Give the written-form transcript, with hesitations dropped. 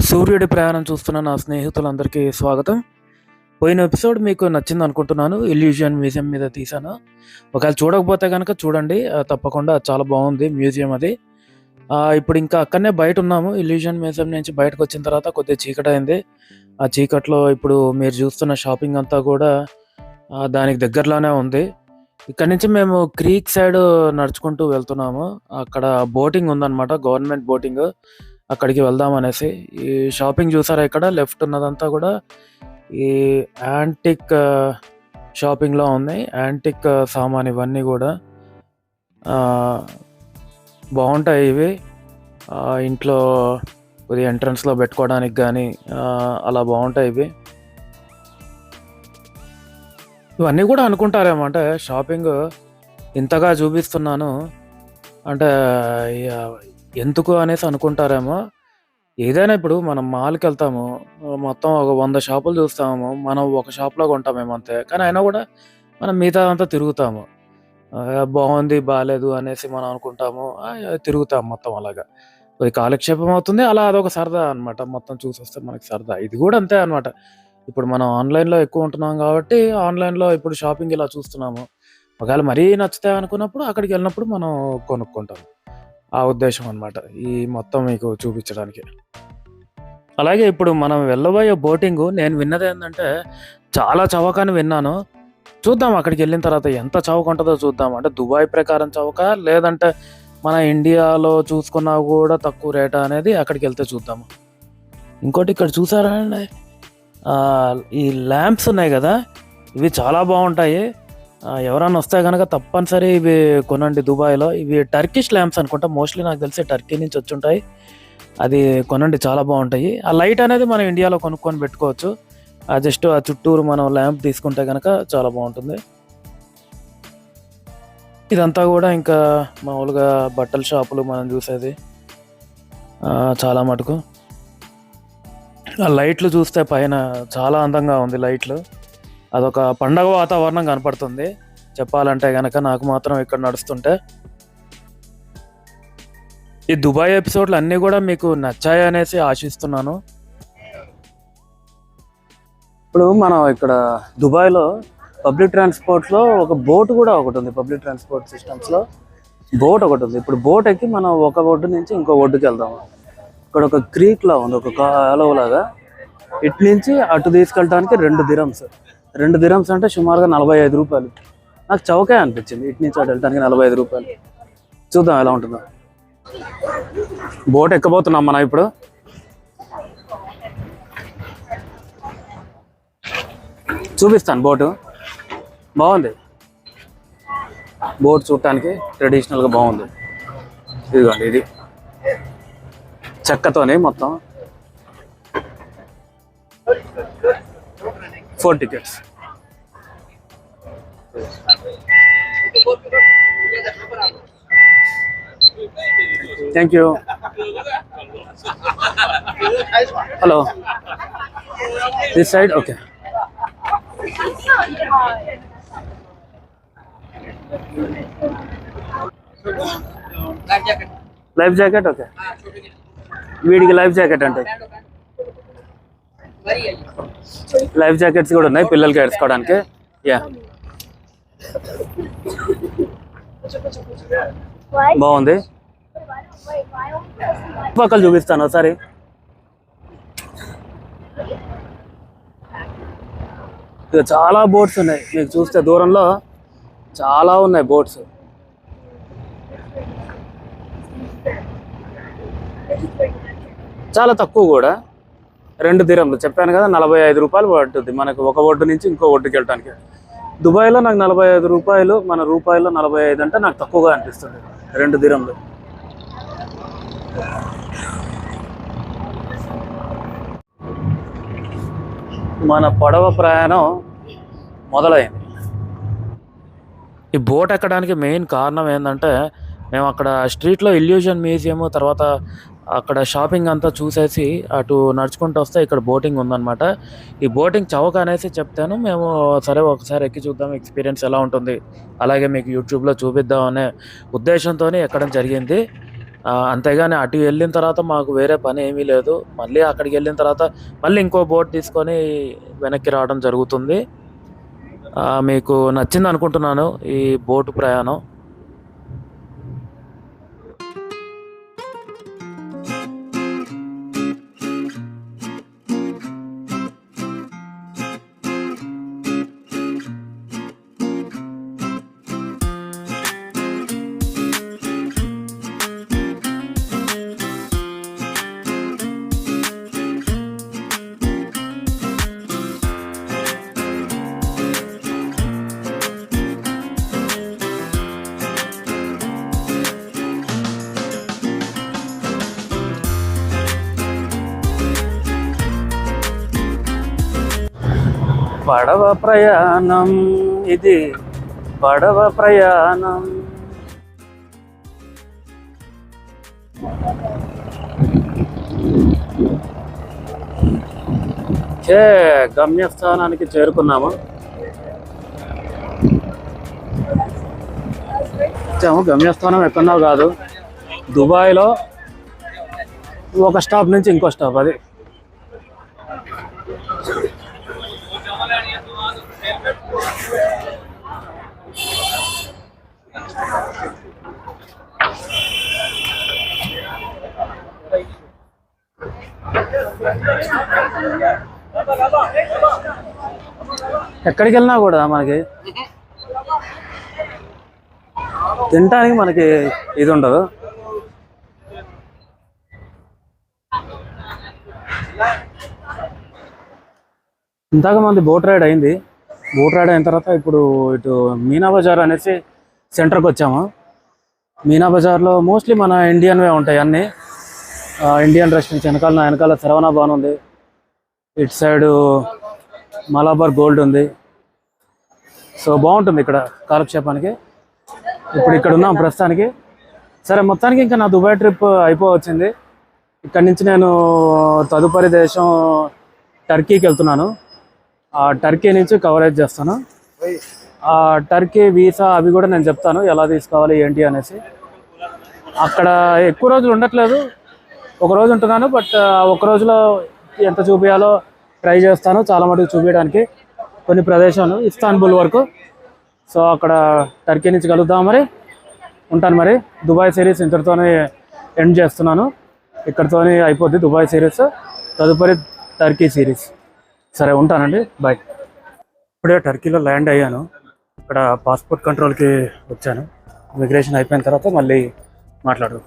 సూర్యుడి ప్రయాణం చూస్తున్న నా స్నేహితులందరికీ స్వాగతం. పోయిన ఎపిసోడ్ మీకు నచ్చింది అనుకుంటున్నాను. ఇల్యూషన్ మ్యూజియం మీద తీశాను. ఒకవేళ చూడకపోతే గనక చూడండి. తప్పకుండా చాలా బాగుంది మ్యూజియం అది. ఇప్పుడు ఇంకా అక్కడనే బయట ఉన్నాము. ఇల్యూషన్ మ్యూజియం నుంచి బయటకొచ్చిన తర్వాత కొద్దిగా చీకటయింది. ఆ చీకట్లో ఇప్పుడు మీరు చూస్తున్న షాపింగ్ అంతా కూడా దానికి దగ్గరలోనే ఉంది. ఇక్కడి నుంచి మేము క్రీక్ సైడ్ నడుచుకుంటూ వెళ్తున్నాము. అక్కడ బోటింగ్ ఉందన్నమాట. Government boating. అక్కడికి వెళ్దాం అనేసి. ఈ షాపింగ్ చూసారా ఇక్కడ లెఫ్ట్ ఉన్నదంతా కూడా ఈ యాంటిక్ షాపింగ్‌లో ఉన్నాయి. యాంటిక్ సామాను ఇవన్నీ గూడా. ఆహ్, బావుంటాయి ఇవి. ఇంట్లో కొద్దిగా ఎంట్రన్స్‌లో పెట్టుకోవడానికి గానీ అలా బావుంటాయి ఇవి. ఇవన్నీ గూడా అనుకుంటారేమో అంటే షాపింగు ఇంతగా చూపిస్తున్నాను అంటే యాహ్! ఎందుకు అనేసి అనుకుంటారేమో. ఏదైనా ఇప్పుడు మనం మాల్‌కెళ్తాము. మొత్తం ఒక 100 షాపులు చూస్తాము. మనం ఒక షాప్‌లో కొంటామేమో అంతే. కానీ అయినా గూడా మనం మిగతాదంతా తిరుగుతాము. బావుంది, బాలేదు అనేసి మనం అనుకుంటాము. తిరుగుతాం మొత్తం అలాగా. కొద్దిగా కాలక్షేపం అవుతుంది. అలా అదొక సరదా అనమాట. మొత్తం చూసొస్తే మనకి సరదా. ఇది గూడా అంతే అనమాట. ఇప్పుడు మనం ఆన్‌లైన్‌లో ఎక్కువ ఉంటున్నాం గాబట్టి, ఆన్‌లైన్‌లో ఇప్పుడు షాపింగ్ ఇలా చూస్తున్నాము. ఒకవేళ మరీ నచ్చుతాయి అనుకున్నప్పుడు అక్కడికెళ్ళినప్పుడు మనం కొనుక్కుంటాం. ఆ ఉద్దేశం అనమాట. ఈ మొత్తం మీకు చూపించడానికి. అలాగే ఇప్పుడు మనం వెళ్ళబోయే బోటింగు నేను విన్నదేందంటే, చాలా చవకని విన్నాను. చూద్దాం అక్కడికెళ్ళిన తర్వాత ఎంత చవకుంటదో చూద్దాం. అంటే దుబాయ్ ప్రకారం చవకా? లేదంటే మన ఇండియాలో చూసుకున్నా గూడా తక్కువ రేటా అనేది అక్కడికెళ్తే చూద్దాము. ఇంకోటి ఇక్కడ చూసారా అండి? ఈ ల్యాంప్స్ ఉన్నాయి గదా! ఇవి చాలా బావుంటాయి. ఎవరన్నా వస్తే గనక తప్పనిసరి ఇవి కొనండి దుబాయ్‌లో. ఇవి టర్కిష్ ల్యాంప్స్ అనుకుంటా. మోస్ట్‌లీ నాకు తెలిసి టర్కీ నుంచి వచ్చుంటాయి. అది కొనండి చాలా బావుంటాయి. ఆ లైట్ అనేది మనం ఇండియాలో కొనుక్కొని పెట్టుకోవచ్చు. జస్ట్ ఆ చుట్టూరు మనం ల్యాంప్ తీసుకుంటే గనక చాలా బావుంటుంది. ఇదంతా గూడా ఇంకా మామూలుగా బట్టల షాపులు మనం చూసేది. చాలా మటుకు. ఆ లైట్లు చూస్తే పైన చాలా అందంగా ఉంది లైట్లు. అదొక పండగ వాతావరణం కనపడుతుంది. చెప్పాలంటే గనక నాకు మాత్రం ఇక్కడ నడుస్తుంటే. ఈ దుబాయ్ ఎపిసోడ్‌లు అన్నీ గూడా మీకు నచ్చాయనేసి ఆశిస్తున్నాను. ఇప్పుడు మనం ఇక్కడ దుబాయ్‌లో పబ్లిక్ ట్రాన్స్‌పోర్ట్‌లో ఒక బోట్ గూడా ఒకటుంది. పబ్లిక్ ట్రాన్స్‌పోర్ట్ సిస్టమ్స్‌లో బోట్ ఒకటుంది. ఇప్పుడు బోట్ ఎక్కి మనం ఒక ఒడ్డు నుంచి ఇంకో ఒడ్డుకెళ్దాము. ఇక్కడ ఒక క్రీక్‌లా ఉంది. ఒక కాలువలాగా. ఇటు నుంచి అటు తీసుకెళ్ళటానికి 2 దిరమ్స్. 2 దిరమ్స్ అంటే సుమారుగా రూ. 45. నాకు చౌకే అనిపించింది. ఇటు నుంచి అటు వెళ్ళటానికి రూ. 45. చూద్దాం ఎలా ఉంటుందో. బోట్ ఎక్కబోతున్నాం మనం ఇప్పుడు. చూపిస్తాను బోటు. బాగుంది. బోట్ చూడటానికి ట్రెడిషనల్గా బాగుంది. ఇదిగోండి ఇది చెక్కతోనే మొత్తం 4 tickets. Thank you. Hello. This side, okay. Life jacket, okay. వీడికి లైఫ్ జాకెట్ అంటే లైఫ్ జాకెట్స్ కూడా ఉన్నాయి పిల్లలకి వేసుకోవడానికి. యా బాగుంది. పక్కలు చూపిస్తాను ఒకసారి. ఇక చాలా బోట్స్ ఉన్నాయి. మీకు చూస్తే దూరంలో చాలా ఉన్నాయి బోట్స్. చాలా తక్కువ కూడా. 2 దిరమ్లు చెప్పాను కదా, రూ. 45 పడుతుంది మనకు ఒక ఒడ్డు నుంచి ఇంకో ఒడ్డుకి వెళ్ళడానికి. దుబాయ్లో నాకు రూ. 45, మన రూపాయల్లో 45 అంటే నాకు తక్కువగా అనిపిస్తుంది. 2 దిరమ్లు. మన పడవ ప్రయాణం మొదలైంది. ఈ బోట్ ఎక్కడానికి మెయిన్ కారణం ఏంటంటే, మేము అక్కడ స్ట్రీట్లో ఇల్యూషన్ మ్యూజియం, తర్వాత అక్కడ షాపింగ్ అంతా చూసేసి అటు నడుచుకుంటూ వస్తే ఇక్కడ బోటింగ్ ఉందన్నమాట. ఈ బోటింగ్ చవక అనేసి చెప్తాను. మేము సరే ఒకసారి ఎక్కి చూద్దాం ఎక్స్పీరియన్స్ ఎలా ఉంటుంది, అలాగే మీకు యూట్యూబ్లో చూపిద్దాం అనే ఉద్దేశంతోనే ఎక్కడం జరిగింది. అంతేగాని అటు వెళ్ళిన తర్వాత మాకు వేరే పని ఏమీ లేదు. మళ్ళీ అక్కడికి వెళ్ళిన తర్వాత మళ్ళీ ఇంకో బోట్ తీసుకొని వెనక్కి రావడం జరుగుతుంది. మీకు నచ్చింది అనుకుంటున్నాను ఈ బోటు ప్రయాణం. పడవ ప్రయాణం ఇది, పడవ ప్రయాణం. గమ్యస్థానానికి చేరుకున్నాము. గమ్యస్థానం ఎక్కడో కాదు, దుబాయ్లో ఒక స్టాప్ నుంచి ఇంకో స్టాప్. అది ఎక్కడికి వెళ్ళినా కూడా మనకి తినడానికి మనకి ఇది ఉండదు. ఇంతకు మంది బోట్ రైడ్ అయింది. బోట్ రైడ్ అయిన తర్వాత ఇప్పుడు ఇటు మీనా బజార్ అనేసి సెంటర్కి వచ్చాము. మీనా బజార్లో మోస్ట్లీ మన ఇండియన్వే ఉంటాయి అన్నీ. ఇండియన్ రెస్టారెంట్స్ వెనకాల శరవణ భవన్ ఉంది. ఇటు సైడు మలబార్ గోల్డ్ ఉంది. సో బాగుంటుంది ఇక్కడ కాలక్షేపానికి. ఇప్పుడు ఇక్కడ ఉన్నాం ప్రస్తుతానికి. సరే, మొత్తానికి ఇంకా నా దుబాయ్ ట్రిప్ అయిపోవచ్చింది. ఇక్కడి నుంచి నేను తదుపరి దేశం టర్కీకి వెళ్తున్నాను. ఆ టర్కీ నుంచి కవరేజ్ చేస్తాను. ఆ టర్కీ వీసా అవి కూడా నేను చెప్తాను ఎలా తీసుకోవాలి ఏంటి అనేసి. అక్కడ ఎక్కువ రోజులు ఉండట్లేదు, ఒక రోజు ఉంటున్నాను. బట్ ఒక రోజులో ఎంత చూపించాలో ట్రై చేస్తాను, చాలా మటుకు చూపించడానికి. కొన్ని ప్రదేశాలు ఇస్తాన్బుల్ వరకు. సో అక్కడ టర్కీ నుంచి కలుద్దాం. మరి ఉంటాను. మరి దుబాయ్ సిరీస్ ఇంతటితోనే ఎండ్ చేస్తున్నాను. ఇక్కడితోనే అయిపోద్ది దుబాయ్ సిరీస్. తదుపరి టర్కీ సిరీస్. సరే, ఉంటానండి. బాయ్. ఇప్పుడే టర్కీలో ల్యాండ్ అయ్యాను. ఇక్కడ పాస్పోర్ట్ కంట్రోల్కి వచ్చాను. ఇమిగ్రేషన్ అయిపోయిన తర్వాత మళ్ళీ మాట్లాడు.